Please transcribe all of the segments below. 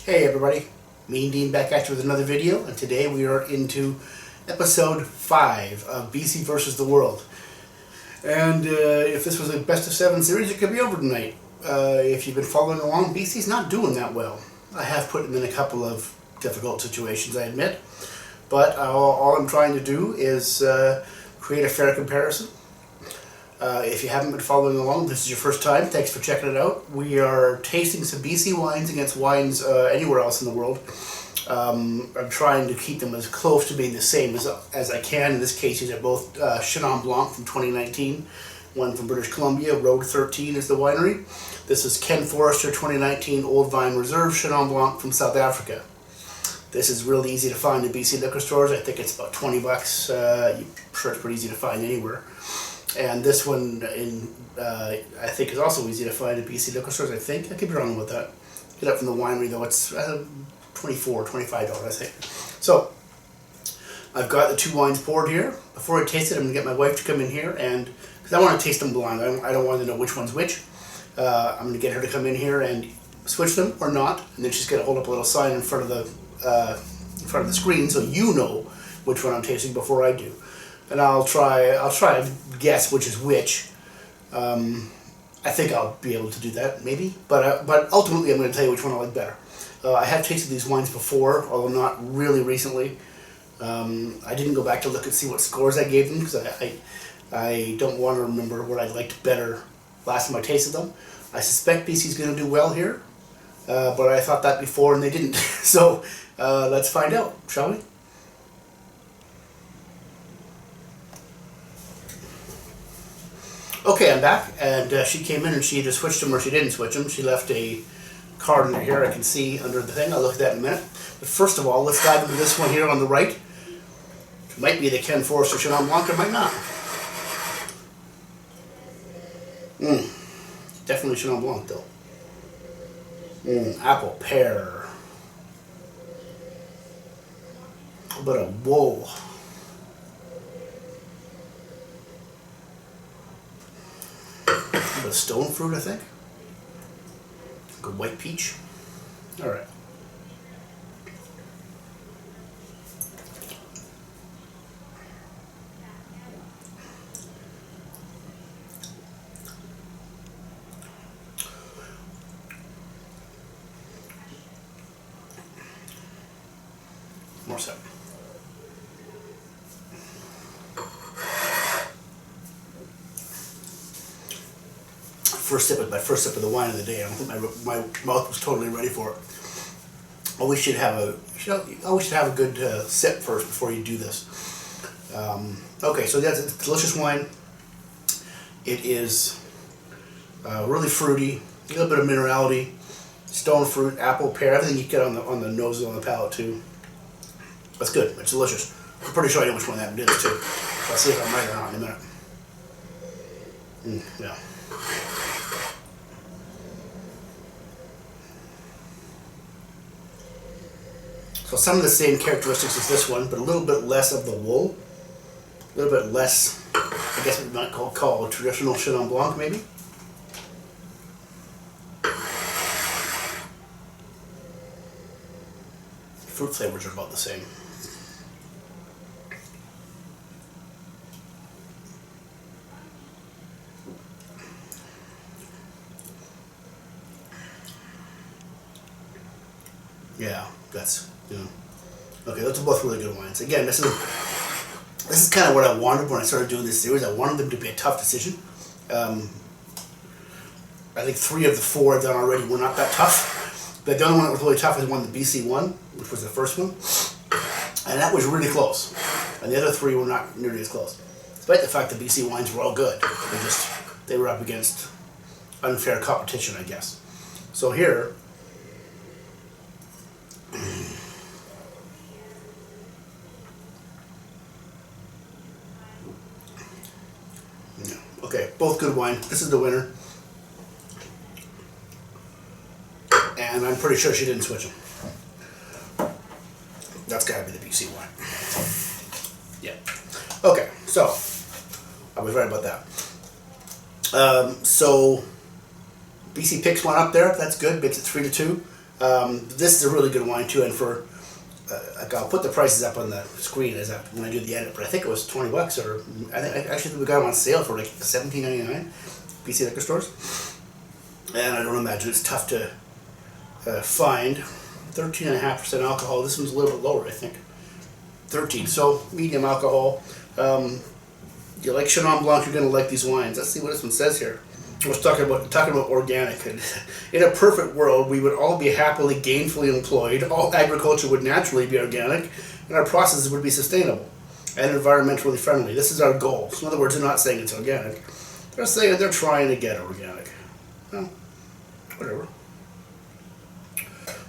Hey everybody, me and Dean back at you with another video, and today we are into episode 5 of BC versus the World. And if this was a best of 7 series, it could be over tonight. If you've been following along, BC's not doing that well. I have put them in a couple of difficult situations, I admit, but all I'm trying to do is create a fair comparison. If you haven't been following along, this is your first time, thanks for checking it out. We are tasting some BC wines against wines anywhere else in the world. I'm trying to keep them as close to being the same as I can. In this case, these are both Chenin Blanc from 2019, one from British Columbia, Road 13 is the winery. This is Ken Forrester 2019 Old Vine Reserve Chenin Blanc from South Africa. This is really easy to find in BC liquor stores. I think it's about 20 bucks. I'm sure it's pretty easy to find anywhere. And this one, I think, is also easy to find at BC liquor stores, I think. I could be wrong with that. Get it from the winery, though. It's $24, $25, I think. So, I've got the two wines poured here. Before I taste it, I'm going to get my wife to come in here, and because I want to taste them blind. I don't want to know which one's which. I'm going to get her to come in here and switch them or not, and then she's going to hold up a little sign in front of the screen so you know which one I'm tasting before I do. And I'll try and guess which is which. I think I'll be able to do that, maybe. But ultimately, I'm going to tell you which one I like better. I have tasted these wines before, although not really recently. I didn't go back to look and see what scores I gave them, because I don't want to remember what I liked better last time I tasted them. I suspect BC's going to do well here, but I thought that before and they didn't. So let's find out, shall we? Okay, I'm back, and she came in and she either switched them or she didn't switch them. She left a card under here I can see under the thing. I'll look at that in a minute. But first of all, let's dive into this one here on the right. It might be the Ken Forrester Chenin Blanc, it might not. Definitely Chenin Blanc, though. Apple pear. A bit of whoa. A bit of stone fruit, I think. Good white peach. All right. More so. My first sip of the wine of the day. I don't think my mouth was totally ready for it. Always should have a good sip first before you do this. Okay, so that's a delicious wine. It is really fruity, a little bit of minerality, stone fruit, apple, pear, everything you get on the nose and on the palate too. That's good. It's delicious. I'm pretty sure I know which one that is too. I'll see if I'm right or not in a minute. Yeah. So some of the same characteristics as this one, but a little bit less of the wool. A little bit less, I guess what we might call a traditional Chenin Blanc, maybe. Fruit flavors are about the same. Yeah, that's, okay, those are both really good wines. Again, this is kind of what I wanted when I started doing this series. I wanted them to be a tough decision. I think 3 of the 4 I've done already were not that tough. But the only one that was really tough is one, the BC one, which was the first one. And that was really close. And the other 3 were not nearly as close. Despite the fact that BC wines were all good. They were up against unfair competition, I guess. So here, okay, both good wine. This is the winner. And I'm pretty sure she didn't switch them. That's gotta be the BC wine. Yeah. Okay, so I was right about that. So BC picks one up there. That's good. Makes it 3-2. This is a really good wine too, and for I'll put the prices up on the screen when I do the edit, but I think it was $20, or actually we got them on sale for like $17.99, BC liquor stores, and I don't imagine it's tough to find. 13.5% alcohol. This one's a little bit lower, I think. 13, so medium alcohol. You like Chenin Blanc, you're going to like these wines. Let's see what this one says here. I was talking about organic. In a perfect world, we would all be happily, gainfully employed. All agriculture would naturally be organic, and our processes would be sustainable and environmentally friendly. This is our goal. So in other words, they're not saying it's organic. They're saying they're trying to get organic. Well, whatever.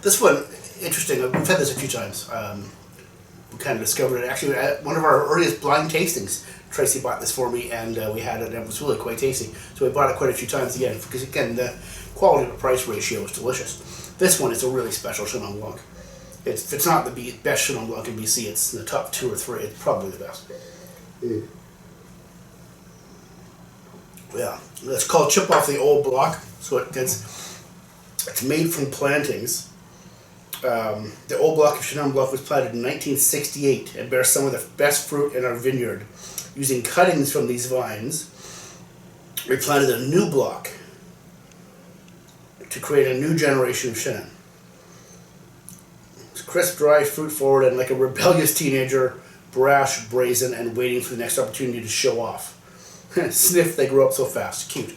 This one, interesting. We've had this a few times. We kind of discovered it actually at one of our earliest blind tastings. Tracy bought this for me, and we had it, and it was really quite tasty. So we bought it quite a few times again, because again, the quality to price ratio is delicious. This one is a really special Chenin Blanc. If it's not the best Chenin Blanc in BC, it's in the top 2 or 3. It's probably the best. Yeah, it's called Chip Off the Old Block. So it's made from plantings. The old block of Chenin Blanc was planted in 1968 and bears some of the best fruit in our vineyard. Using cuttings from these vines, we planted a new block to create a new generation of Chenin. It's crisp, dry, fruit forward, and like a rebellious teenager, brash, brazen, and waiting for the next opportunity to show off. Sniff, they grow up so fast. Cute.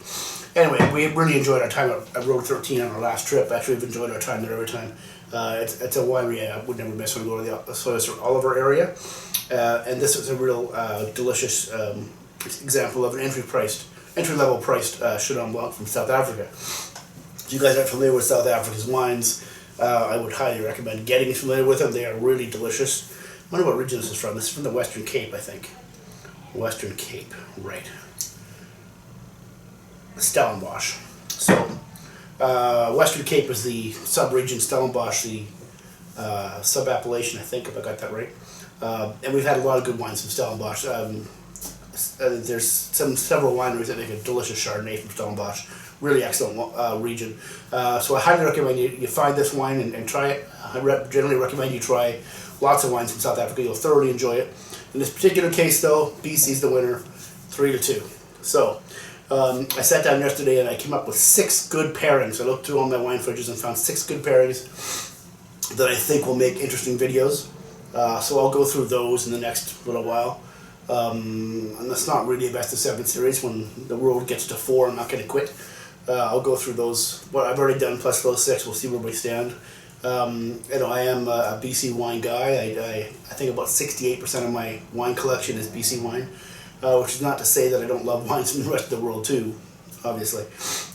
Anyway, we really enjoyed our time at Road 13 on our last trip. Actually, we've enjoyed our time there every time. It's a winery I would never miss when we go to the Sawyer Oliver area. And this is a real delicious example of an entry-level priced Chenin Blanc from South Africa. If you guys aren't familiar with South Africa's wines, I would highly recommend getting familiar with them. They are really delicious. I wonder what region this is from. This is from the Western Cape, I think. Western Cape, right. Stellenbosch. So, Western Cape is the sub-region, Stellenbosch the sub-appellation, I think, if I got that right. And we've had a lot of good wines from Stellenbosch. There's several wineries that make a delicious Chardonnay from Stellenbosch. Really excellent region. So I highly recommend you find this wine and try it. I generally recommend you try lots of wines from South Africa. You'll thoroughly enjoy it. In this particular case, though, BC's the winner, 3-2. So I sat down yesterday and I came up with 6 good pairings. I looked through all my wine fridges and found 6 good pairings that I think will make interesting videos. So I'll go through those in the next little while. And that's not really a best of 7 series. When the world gets to 4, I'm not going to quit. I'll go through those, what I've already done, plus those 6. We'll see where we stand. I am a BC wine guy. I think about 68% of my wine collection is BC wine, which is not to say that I don't love wines from the rest of the world too, obviously.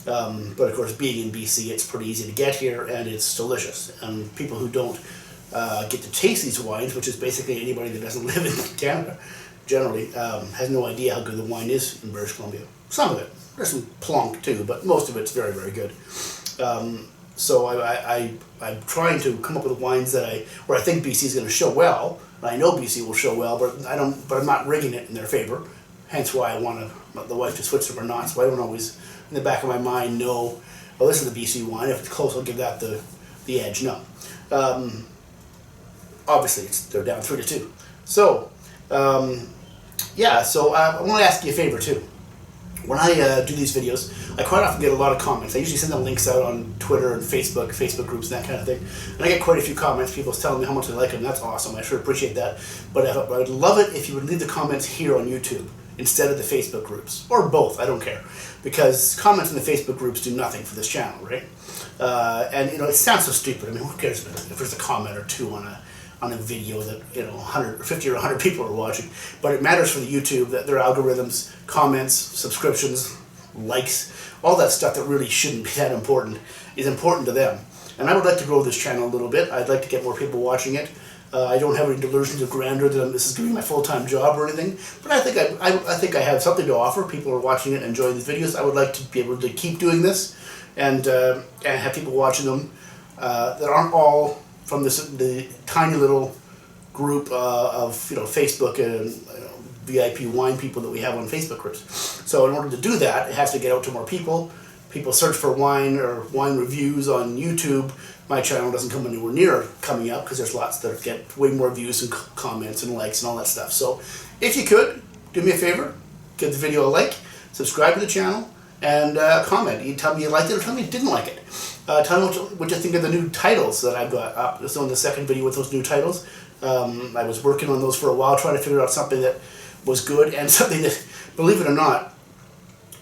But of course, being in BC, it's pretty easy to get here, and it's delicious. And people who don't get to taste these wines, which is basically anybody that doesn't live in Canada, generally, has no idea how good the wine is in British Columbia. Some of it. There's some plonk too, but most of it's very, very good. So I'm trying to come up with wines where I think BC is going to show well. And I know BC will show well, but I'm not rigging it in their favor. Hence why I want the wife to switch them or not. So I don't always, in the back of my mind, know, well, this is the BC wine. If it's close, I'll give that the edge. No. Obviously, they're down 3-2. So, yeah. So I want to ask you a favor too. When I do these videos, I quite often get a lot of comments. I usually send them links out on Twitter and Facebook groups and that kind of thing. And I get quite a few comments, people telling me how much they like them. That's awesome. I sure appreciate that. But I would love it if you would leave the comments here on YouTube instead of the Facebook groups. Or both, I don't care. Because comments in the Facebook groups do nothing for this channel, right? And, it sounds so stupid. I mean, who cares if there's a comment or two on a video that 100 or 50 or 100 people are watching, but it matters for the YouTube that their algorithms, comments, subscriptions, likes, all that stuff that really shouldn't be that important is important to them. And I would like to grow this channel a little bit. I'd like to get more people watching it. I don't have any delusions of grandeur that this is going to be my full-time job or anything, but I think I have something to offer. People are watching it and enjoying these videos. I would like to be able to keep doing this and have people watching them that aren't all from the tiny little group of Facebook and VIP wine people that we have on Facebook groups. So in order to do that, it has to get out to more people. people search for wine or wine reviews on YouTube, my channel doesn't come anywhere near coming up because there's lots that get way more views and comments and likes and all that stuff. So if you could, do me a favor, give the video a like, subscribe to the channel, and comment. You tell me you liked it or tell me you didn't like it. Tell me what you think of the new titles that I've got up. This is on the second video with those new titles. I was working on those for a while, trying to figure out something that was good and something that, believe it or not,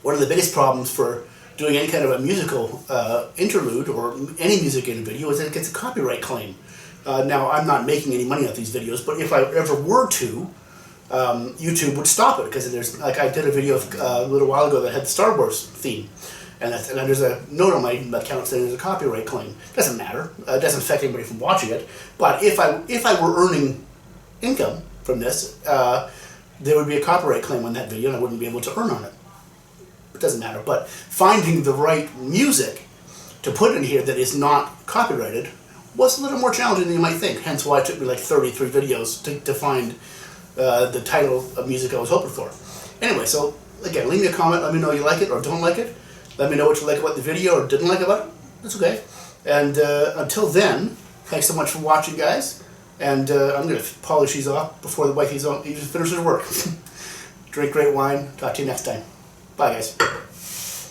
one of the biggest problems for doing any kind of a musical interlude or any music in a video is that it gets a copyright claim. Now, I'm not making any money off these videos, but if I ever were to, YouTube would stop it because there's, like, I did a video a little while ago that had the Star Wars theme, and there's a note on my account saying there's a copyright claim. Doesn't matter. It doesn't affect anybody from watching it. But if I were earning income from this, there would be a copyright claim on that video, and I wouldn't be able to earn on it. It doesn't matter. But finding the right music to put in here that is not copyrighted was a little more challenging than you might think. Hence why it took me like 33 videos to find the title of music I was hoping for. Anyway, so again, leave me a comment. Let me know you like it or don't like it. Let me know what you like about the video or didn't like about it. That's okay. And until then, thanks so much for watching, guys. And I'm going to polish these off before the wife even finishes her work. Drink great wine. Talk to you next time. Bye, guys.